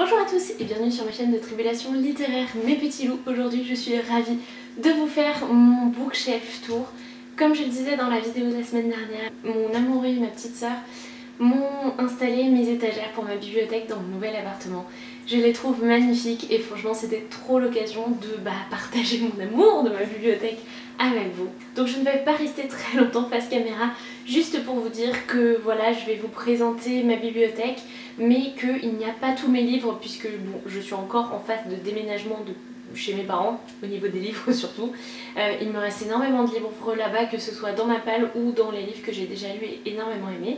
Bonjour à tous et bienvenue sur ma chaîne de Tribulation littéraire mes petits loups. Aujourd'hui je suis ravie de vous faire mon bookshelf tour. Comme je le disais dans la vidéo de la semaine dernière, mon amoureux et ma petite sœur m'ont installé mes étagères pour ma bibliothèque dans mon nouvel appartement. Je les trouve magnifiques et franchement c'était trop l'occasion de partager mon amour de ma bibliothèque avec vous. Donc je ne vais pas rester très longtemps face caméra, juste pour vous dire que voilà, je vais vous présenter ma bibliothèque, mais qu'il n'y a pas tous mes livres puisque bon, je suis encore en phase de déménagement chez mes parents, au niveau des livres surtout. Il me reste énormément de livres là-bas, que ce soit dans ma palle ou dans les livres que j'ai déjà lus et énormément aimés.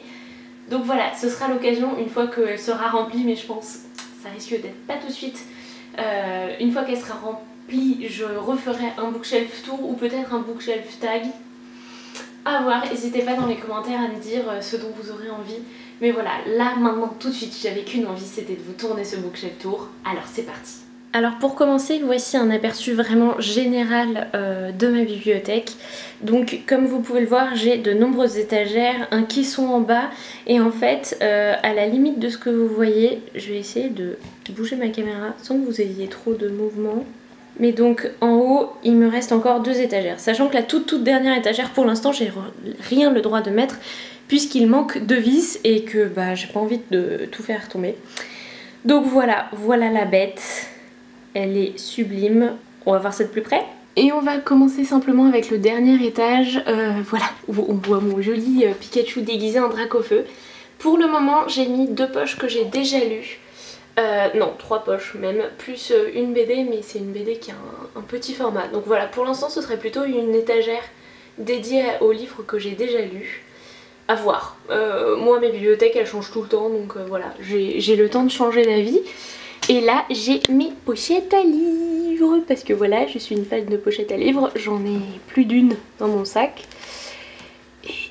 Donc voilà, ce sera l'occasion une fois qu'elle sera remplie, mais je pense ça risque d'être pas tout de suite. Une fois qu'elle sera remplie, je referai un bookshelf tour ou peut-être un bookshelf tag. À voir, n'hésitez pas dans les commentaires à me dire ce dont vous aurez envie. Mais voilà, là maintenant tout de suite j'avais qu'une envie, c'était de vous tourner ce bookshelf tour. Alors c'est parti. Alors pour commencer, voici un aperçu vraiment général de ma bibliothèque. Donc comme vous pouvez le voir, j'ai de nombreuses étagères, un caisson en bas. Et en fait, à la limite de ce que vous voyez, je vais essayer de bouger ma caméra sans que vous ayez trop de mouvement. Mais donc en haut, il me reste encore deux étagères. Sachant que la toute dernière étagère, pour l'instant, j'ai rien le droit de mettre puisqu'il manque de vis et que j'ai pas envie de tout faire tomber. Donc voilà la bête. Elle est sublime. On va voir ça de plus près. Et on va commencer simplement avec le dernier étage, voilà, où on voit mon joli Pikachu déguisé en Dracofeu. Pour le moment, j'ai mis deux poches que j'ai déjà lues. Non, trois poches même, plus une BD, mais c'est une BD qui a un petit format. Donc voilà, pour l'instant ce serait plutôt une étagère dédiée aux livres que j'ai déjà lus. À voir. Moi mes bibliothèques elles changent tout le temps, donc voilà, j'ai le temps de changer d'avis. Et là j'ai mes pochettes à livres, parce que voilà, je suis une fan de pochettes à livres, j'en ai plus d'une dans mon sac.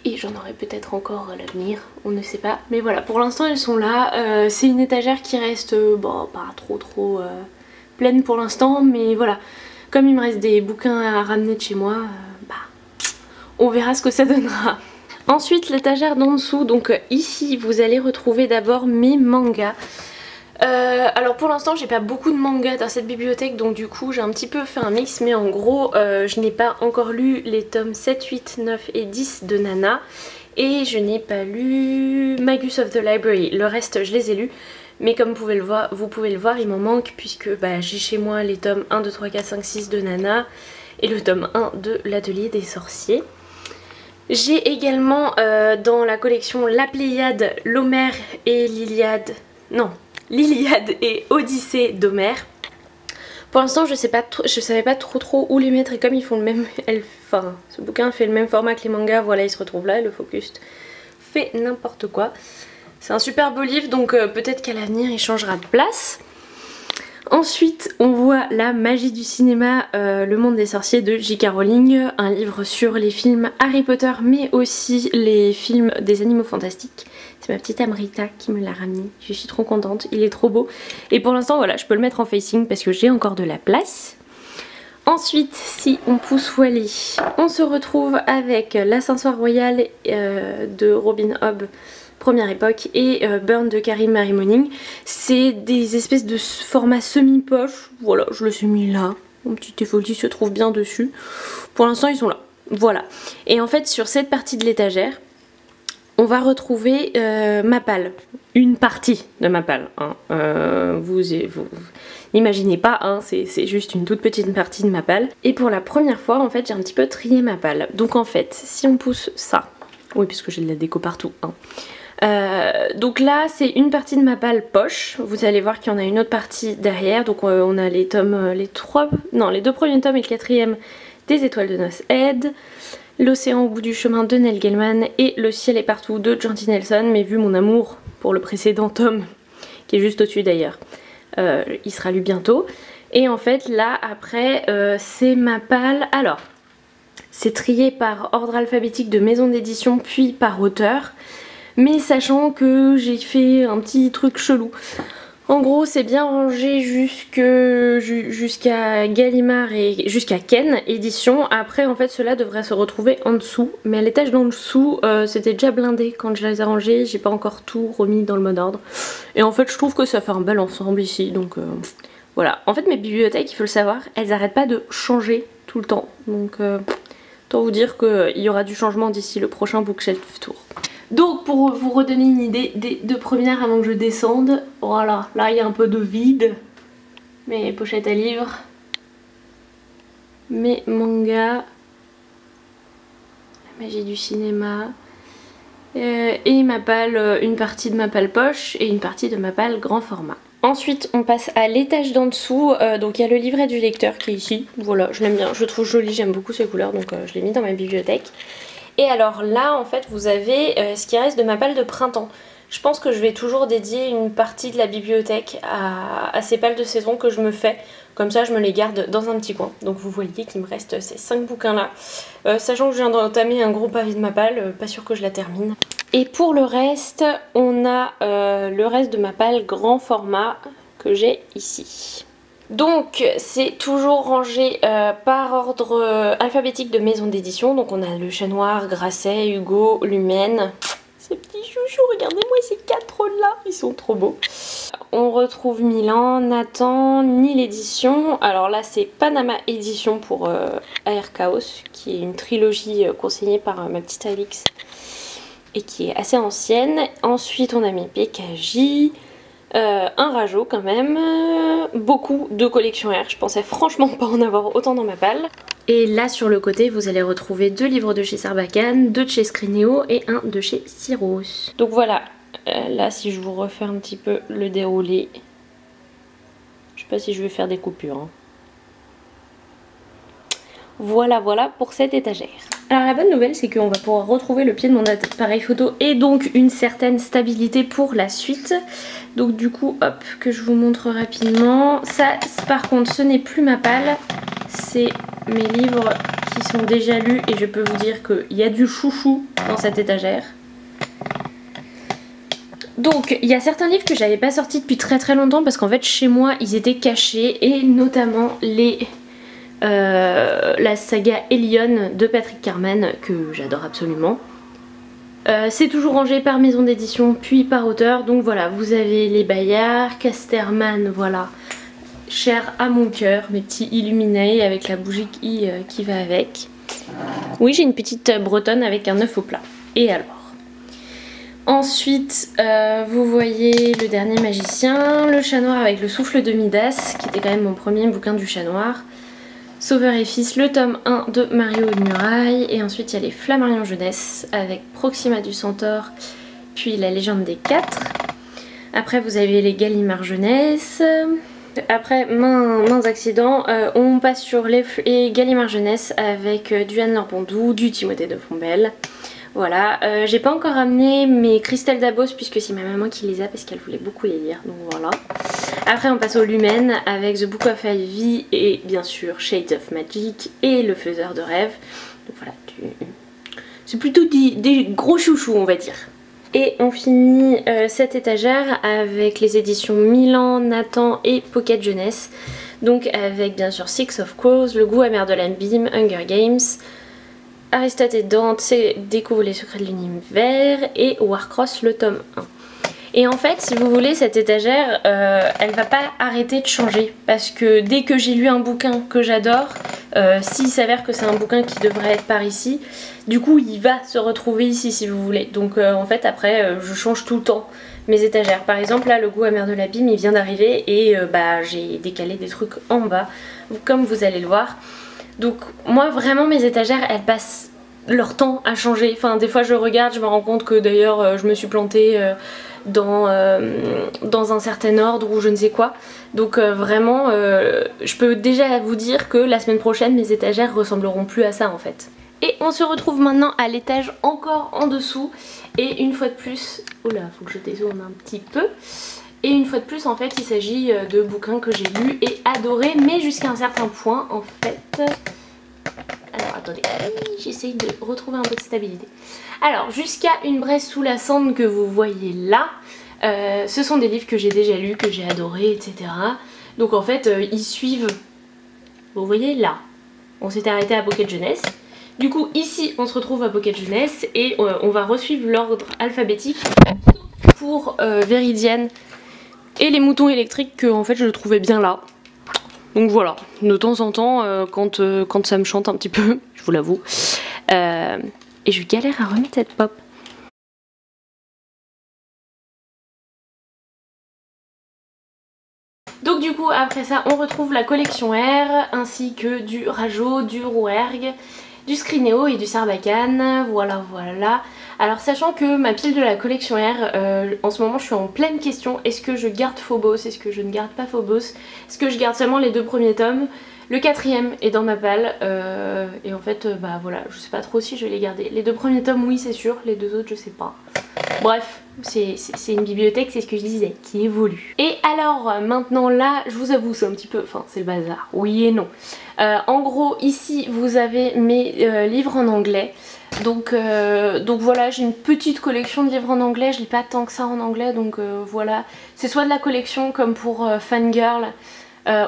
Et j'en aurai peut-être encore à l'avenir, on ne sait pas. Mais voilà, pour l'instant elles sont là. C'est une étagère qui reste pas trop pleine pour l'instant. Mais voilà, comme il me reste des bouquins à ramener de chez moi, on verra ce que ça donnera. Ensuite l'étagère d'en dessous, donc ici vous allez retrouver d'abord mes mangas. Alors pour l'instant j'ai pas beaucoup de mangas dans cette bibliothèque, donc du coup j'ai un petit peu fait un mix, mais en gros je n'ai pas encore lu les tomes 7, 8, 9 et 10 de Nana, et je n'ai pas lu Magus of the Library. Le reste je les ai lus, mais comme vous pouvez le voir, il m'en manque puisque j'ai chez moi les tomes 1, 2, 3, 4, 5, 6 de Nana et le tome 1 de l'Atelier des Sorciers. J'ai également dans la collection La Pléiade, l'Homère et l'Iliade, non, l'Iliade et Odyssée d'Homère. Pour l'instant je savais pas trop où les mettre, et comme ils font le même, ce bouquin fait le même format que les mangas, voilà il se retrouve là, le focus fait n'importe quoi. C'est un super beau livre, donc peut-être qu'à l'avenir il changera de place. Ensuite on voit La magie du cinéma, le monde des sorciers de J.K. Rowling, un livre sur les films Harry Potter mais aussi les films des animaux fantastiques. C'est ma petite Amrita qui me l'a ramené, je suis trop contente, il est trop beau. Et pour l'instant voilà, je peux le mettre en facing parce que j'ai encore de la place. Ensuite, si on pousse Wally, on se retrouve avec L'Ascenseur Royal de Robin Hobb, première époque, et Burn de Karim Marie-Moning. C'est des espèces de format semi-poche, voilà, je le suis mis là. Mon petit effolti se trouve bien dessus. Pour l'instant ils sont là, voilà. Et en fait sur cette partie de l'étagère, on va retrouver ma palle, une partie de ma palle. Hein. Vous n'imaginez pas, hein, c'est juste une toute petite partie de ma palle. Et pour la première fois, en fait, j'ai un petit peu trié ma palle. Donc en fait, si on pousse ça, oui, puisque j'ai de la déco partout. Hein. Donc là, c'est une partie de ma palle poche. Vous allez voir qu'il y en a une autre partie derrière. Donc on a les tomes, les deux premiers tomes et le quatrième des Étoiles de Noces Ed. L'océan au bout du chemin de Neil Gaiman et Le ciel est partout de Jandy Nelson, mais vu mon amour pour le précédent tome, qui est juste au-dessus d'ailleurs, il sera lu bientôt. Et en fait là après c'est ma palle, alors c'est trié par ordre alphabétique de maison d'édition puis par auteur, mais sachant que j'ai fait un petit truc chelou. En gros c'est bien rangé jusqu'à Gallimard et jusqu'à Ken édition. Après en fait cela devrait se retrouver en dessous. Mais à l'étage d'en dessous c'était déjà blindé quand je les ai rangés. J'ai pas encore tout remis dans le bon ordre. Et en fait je trouve que ça fait un bel ensemble ici. Donc voilà. En fait mes bibliothèques, il faut le savoir, elles arrêtent pas de changer tout le temps. Donc autant vous dire qu'il y aura du changement d'ici le prochain bookshelf tour. Donc pour vous redonner une idée des deux premières avant que je descende, voilà, là il y a un peu de vide. Mes pochettes à livres, mes mangas, la magie du cinéma, et ma palle, une partie de ma palle poche et une partie de ma palle grand format. Ensuite on passe à l'étage d'en dessous, donc il y a le livret du lecteur qui est ici, voilà je l'aime bien, je le trouve joli, j'aime beaucoup ces couleurs donc je l'ai mis dans ma bibliothèque. Et alors là en fait vous avez ce qui reste de ma palle de printemps. Je pense que je vais toujours dédier une partie de la bibliothèque à ces palles de saison que je me fais. Comme ça je me les garde dans un petit coin. Donc vous voyez qu'il me reste ces 5 bouquins là. Sachant que je viens d'entamer un gros pavé de ma palle, pas sûr que je la termine. Et pour le reste, on a le reste de ma palle grand format que j'ai ici. Donc c'est toujours rangé par ordre alphabétique de maison d'édition. Donc on a Le Chat Noir, Grasset, Hugo, Lumen. Ces petits chouchous, regardez-moi ces 4 là, ils sont trop beaux. On retrouve Milan, Nathan, Nil édition. Alors là c'est Panama édition pour AR Chaos, qui est une trilogie consignée par ma petite Alix et qui est assez ancienne. Ensuite on a mis PKJ. Un Rajo quand même, beaucoup de collections R, je pensais franchement pas en avoir autant dans ma palle. Et là sur le côté vous allez retrouver 2 livres de chez Sarbacane, 2 de chez Scrinéo et 1 de chez Syros. Donc voilà, là si je vous refais un petit peu le déroulé, je sais pas si je vais faire des coupures. Hein. Voilà pour cette étagère. Alors la bonne nouvelle c'est qu'on va pouvoir retrouver le pied de mon appareil photo et donc une certaine stabilité pour la suite. Donc du coup hop que je vous montre rapidement. Ça par contre ce n'est plus ma palle, c'est mes livres qui sont déjà lus et je peux vous dire qu'il y a du chouchou dans cette étagère. Donc il y a certains livres que j'avais pas sortis depuis très longtemps parce qu'en fait chez moi ils étaient cachés et notamment la saga Elion de Patrick Carman que j'adore absolument. C'est toujours rangé par maison d'édition puis par auteur, donc voilà vous avez les Bayard, Casterman, voilà, cher à mon cœur, mes petits Illuminés avec la bougie qui va avec. Oui j'ai une petite bretonne avec un œuf au plat. Et alors ensuite vous voyez le dernier magicien, le Chat Noir avec le souffle de Midas qui était quand même mon premier bouquin du Chat Noir. Sauveur et Fils, le tome 1 de Mario de Muraille. Et ensuite il y a les Flammarion Jeunesse avec Proxima du Centaure, puis la Légende des 4. Après vous avez les Gallimard Jeunesse. Après mains accidents, on passe sur les Gallimard Jeunesse avec du Anne-Laure Bondou, du Timothée de Fombelle. Voilà, j'ai pas encore amené mes Christelle Dabos puisque c'est ma maman qui les a parce qu'elle voulait beaucoup les lire, donc voilà. Après on passe au Lumen avec The Book of Ivy et bien sûr Shades of Magic et Le Faiseur de Rêves. Donc voilà, c'est plutôt des gros chouchous on va dire. Et on finit cette étagère avec les éditions Milan, Nathan et Pocket Jeunesse. Donc avec bien sûr Six of Crows, Le Goût amer de l'abîme, Hunger Games, Aristote et Dante, Découvre les secrets de l'univers et Warcross le tome 1. Et en fait si vous voulez cette étagère elle va pas arrêter de changer parce que dès que j'ai lu un bouquin que j'adore, s'il s'avère que c'est un bouquin qui devrait être par ici, du coup il va se retrouver ici si vous voulez. Donc en fait après je change tout le temps mes étagères. Par exemple là Le Goût amer de l'abîme il vient d'arriver et j'ai décalé des trucs en bas comme vous allez le voir. Donc moi vraiment mes étagères elles passent leur temps à changer. Enfin des fois je regarde, je me rends compte que d'ailleurs je me suis plantée dans un certain ordre ou je ne sais quoi. Donc vraiment je peux déjà vous dire que la semaine prochaine mes étagères ressembleront plus à ça en fait. Et on se retrouve maintenant à l'étage encore en dessous et une fois de plus, oula faut que je dézoome un petit peu. Et une fois de plus en fait il s'agit de bouquins que j'ai lus et adorés mais jusqu'à un certain point en fait. Alors attendez, j'essaye de retrouver un peu de stabilité. Alors jusqu'à Une Braise sous la cendre que vous voyez là, Ce sont des livres que j'ai déjà lus, que j'ai adorés, etc. Donc en fait ils suivent, vous voyez là, on s'était arrêté à Pocket Jeunesse. Du coup ici on se retrouve à Pocket Jeunesse et on va resuivre l'ordre alphabétique pour Viridienne et les moutons électriques que en fait je le trouvais bien là. Donc voilà, de temps en temps quand ça me chante un petit peu, je vous l'avoue. Et je galère à remettre cette pop. Donc du coup après ça on retrouve la collection R ainsi que du Rajo, du Rouergue, du Scrinéo et du Sarbacane, voilà. Alors sachant que ma pile de la collection R, en ce moment je suis en pleine question, est-ce que je garde Phobos, est-ce que je ne garde pas Phobos, est-ce que je garde seulement les 2 premiers tomes, le 4e est dans ma palle et en fait bah voilà, je sais pas trop si je vais les garder. Les 2 premiers tomes oui c'est sûr, les 2 autres je sais pas. Bref, c'est une bibliothèque, c'est ce que je disais, qui évolue. Et alors maintenant là, je vous avoue c'est un petit peu, enfin c'est le bazar, oui et non. En gros ici vous avez mes livres en anglais. Donc voilà, j'ai une petite collection de livres en anglais, je lis pas tant que ça en anglais, donc voilà. C'est soit de la collection comme pour Fangirl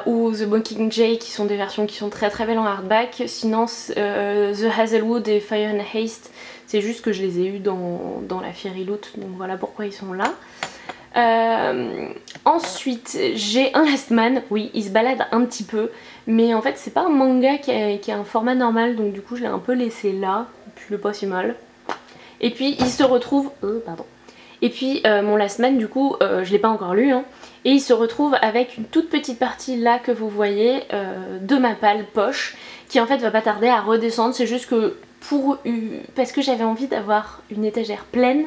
ou The Mockingjay qui sont des versions qui sont très très belles en hardback. Sinon The Hazelwood et Fire and Haste, c'est juste que je les ai eus dans la Fairy Loot, donc voilà pourquoi ils sont là. Ensuite j'ai un Last Man, oui il se balade un petit peu, mais en fait c'est pas un manga qui a un format normal, donc du coup je l'ai un peu laissé là, et puis il est pas si mal. Et puis il se retrouve, et puis mon Last Man du coup je l'ai pas encore lu hein, et il se retrouve avec une toute petite partie là que vous voyez de ma palle poche qui en fait va pas tarder à redescendre. C'est juste que parce que j'avais envie d'avoir une étagère pleine,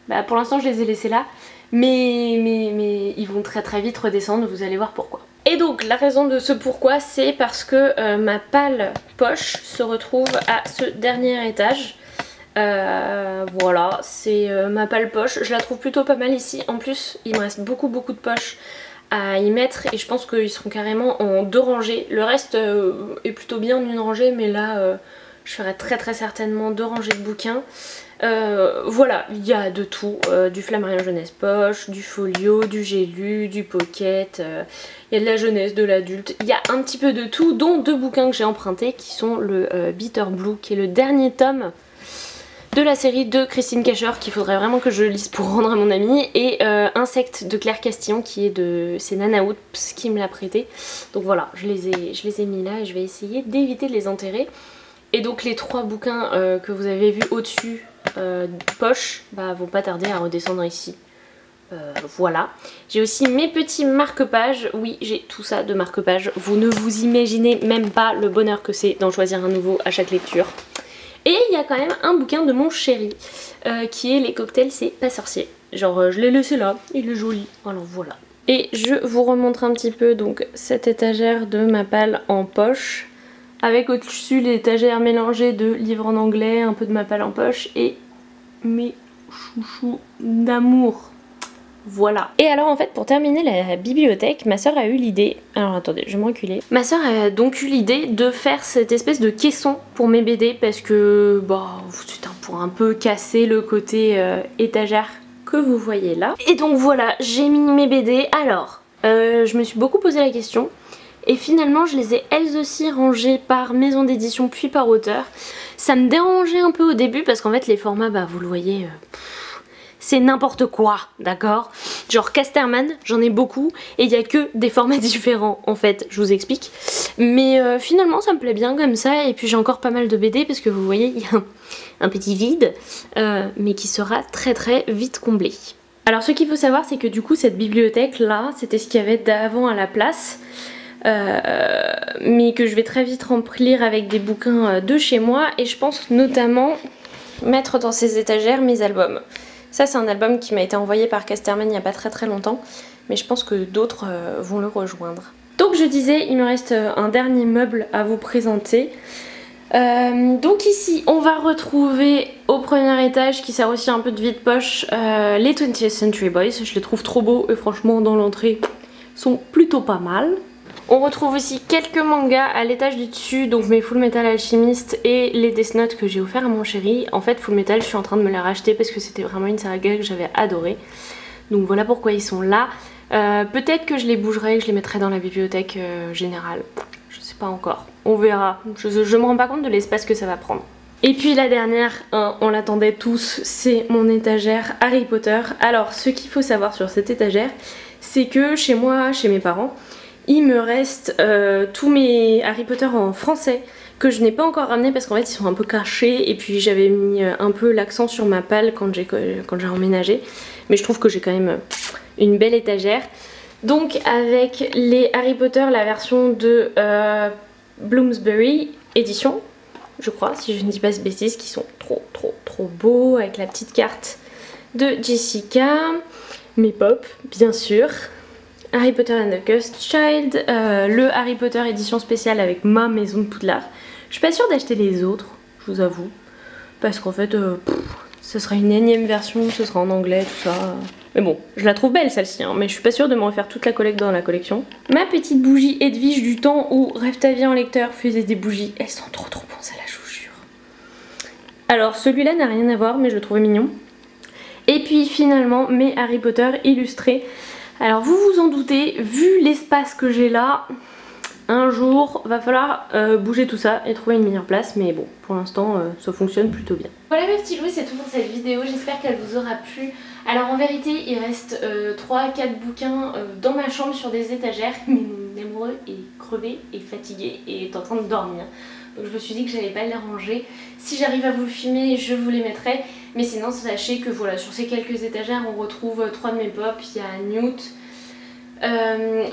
bah pour l'instant je les ai laissés là, mais ils vont très très vite redescendre, vous allez voir pourquoi. Et donc la raison de ce pourquoi, c'est parce que ma palle poche se retrouve à ce dernier étage. Voilà, c'est ma palle poche, je la trouve plutôt pas mal ici. En plus il me reste beaucoup de poches à y mettre et je pense qu'ils seront carrément en 2 rangées. Le reste est plutôt bien en une rangée, mais là je ferai très certainement 2 rangées de bouquins. Voilà, il y a de tout, du Flammarion Jeunesse Poche, du Folio, du J'ai lu, du Pocket, il y a de la jeunesse, de l'adulte, il y a un petit peu de tout, dont 2 bouquins que j'ai empruntés qui sont le Bitter Blue qui est le dernier tome de la série de Christine Kasher qu'il faudrait vraiment que je lise pour rendre à mon amie, et Insectes de Claire Castillon qui est c'est Nana Woods qui me l'a prêté. Donc voilà, je les ai mis là et je vais essayer d'éviter de les enterrer. Et donc les 3 bouquins que vous avez vus au-dessus poche vont pas tarder à redescendre ici. Voilà. J'ai aussi mes petits marque-pages. Oui, j'ai tout ça de marque-pages. Vous ne vous imaginez même pas le bonheur que c'est d'en choisir un nouveau à chaque lecture. Et il y a quand même un bouquin de mon chéri qui est Les cocktails c'est pas sorcier. Genre je l'ai laissé là, il est joli. Alors voilà. Et je vous remontre un petit peu donc cette étagère de ma palle en poche, avec au-dessus l'étagère mélangée de livres en anglais, un peu de ma palle en poche et mes chouchous d'amour. Voilà. Et alors en fait pour terminer la bibliothèque, ma soeur a eu l'idée, alors attendez je vais me reculer, ma soeur a donc eu l'idée de faire cette espèce de caisson pour mes BD parce que c'est pour un peu casser le côté étagère que vous voyez là. Et donc voilà, j'ai mis mes BD. Alors je me suis beaucoup posé la question et finalement je les ai elles aussi rangées par maison d'édition puis par auteur. Ça me dérangeait un peu au début parce qu'en fait les formats vous le voyez, c'est n'importe quoi, d'accord? Genre Casterman, j'en ai beaucoup et il n'y a que des formats différents en fait, je vous explique. Mais finalement ça me plaît bien comme ça, et puis j'ai encore pas mal de BD parce que vous voyez il y a un petit vide mais qui sera très vite comblé. Alors ce qu'il faut savoir c'est que du coup cette bibliothèque là c'était ce qu'il y avait d'avant à la place. Mais que je vais très vite remplir avec des bouquins de chez moi, et je pense notamment mettre dans ces étagères mes albums. Ça c'est un album qui m'a été envoyé par Casterman il n'y a pas très longtemps, mais je pense que d'autres vont le rejoindre. Donc je disais, il me reste un dernier meuble à vous présenter. Donc ici on va retrouver au premier étage, qui sert aussi un peu de vide-poche, les 20th Century Boys. Je les trouve trop beaux et franchement dans l'entrée sont plutôt pas mal. On retrouve aussi quelques mangas à l'étage du dessus, donc mes Full Metal Alchemist et les Death Note que j'ai offert à mon chéri. En fait Full Metal je suis en train de me les racheter parce que c'était vraiment une saga que j'avais adorée. Donc voilà pourquoi ils sont là. Peut-être que je les bougerai, que je les mettrai dans la bibliothèque générale. Je sais pas encore, on verra. Je me rends pas compte de l'espace que ça va prendre. Et puis la dernière, hein, on l'attendait tous, c'est mon étagère Harry Potter. Alors ce qu'il faut savoir sur cette étagère, c'est que chez moi, chez mes parents, il me reste tous mes Harry Potter en français que je n'ai pas encore ramené parce qu'en fait ils sont un peu cachés et puis j'avais mis un peu l'accent sur ma palle quand j'ai emménagé. Mais je trouve que j'ai quand même une belle étagère. Donc avec les Harry Potter, la version de Bloomsbury édition, je crois, si je ne dis pas de bêtises, qui sont trop beaux, avec la petite carte de Jessica, mes pop bien sûr, Harry Potter and the Cursed Child, le Harry Potter édition spéciale avec ma maison de Poudlard. Je suis pas sûre d'acheter les autres, je vous avoue, parce qu'en fait ce sera une énième version, ce sera en anglais, tout ça. Mais bon, je la trouve belle celle-ci, hein, mais je suis pas sûre de me refaire toute la collecte dans la collection. Ma petite bougie Edwige du temps où Rêve ta vie en lecteur faisait des bougies. Elles sont trop bonnes celles-là, je vous jure. Alors celui-là n'a rien à voir, mais je le trouvais mignon. Et puis finalement, mes Harry Potter illustrés. Alors vous vous en doutez, vu l'espace que j'ai là, un jour va falloir bouger tout ça et trouver une meilleure place, mais bon, pour l'instant ça fonctionne plutôt bien. Voilà mes petits loups, c'est tout pour cette vidéo, j'espère qu'elle vous aura plu. Alors en vérité il reste 3-4 bouquins dans ma chambre sur des étagères, mais mon amoureux est crevé et fatigué et est en train de dormir. Donc je me suis dit que j'allais pas les ranger. Si j'arrive à vous le filmer, je vous les mettrai. Mais sinon sachez que voilà, sur ces quelques étagères on retrouve 3 de mes pop, il y a Newt,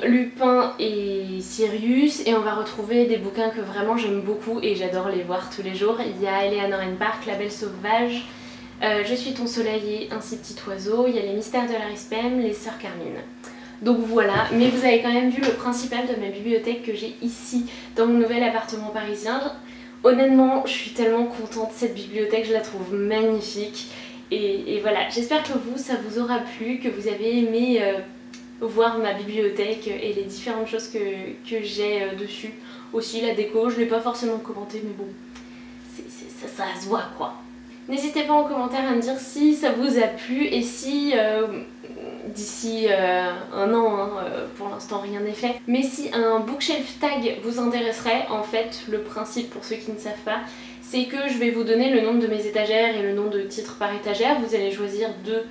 Lupin et Sirius, et on va retrouver des bouquins que vraiment j'aime beaucoup et j'adore les voir tous les jours. Il y a Eleanor and Park, La Belle Sauvage, Je suis ton soleil et Ainsi petit oiseau, il y a Les Mystères de Larry Spem, Les Sœurs Carmine. Donc voilà, mais vous avez quand même vu le principal de ma bibliothèque que j'ai ici dans mon nouvel appartement parisien. Honnêtement, je suis tellement contente de cette bibliothèque, je la trouve magnifique. Et voilà, j'espère que vous, ça vous aura plu, que vous avez aimé voir ma bibliothèque et les différentes choses que j'ai dessus. Aussi la déco, je ne l'ai pas forcément commenté, mais bon, ça se voit quoi. N'hésitez pas en commentaire à me dire si ça vous a plu et si d'ici un an, hein, pour l'instant rien n'est fait, mais si un bookshelf tag vous intéresserait, en fait le principe pour ceux qui ne savent pas, c'est que je vais vous donner le nombre de mes étagères et le nombre de titres par étagère, vous allez choisir deux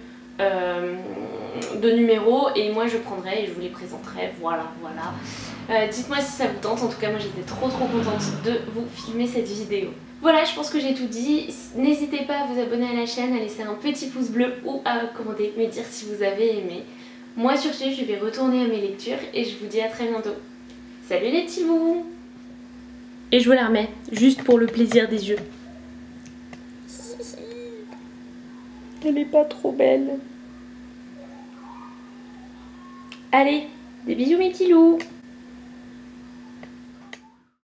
numéros et moi je prendrai et je vous les présenterai, voilà. Dites-moi si ça vous tente, en tout cas moi j'étais trop contente de vous filmer cette vidéo. Voilà, je pense que j'ai tout dit. N'hésitez pas à vous abonner à la chaîne, à laisser un petit pouce bleu ou à commenter, me dire si vous avez aimé. Moi sur ce, je vais retourner à mes lectures et je vous dis à très bientôt. Salut les petits loups! Et je vous la remets, juste pour le plaisir des yeux. Elle est pas trop belle. Allez, des bisous mes petits loups!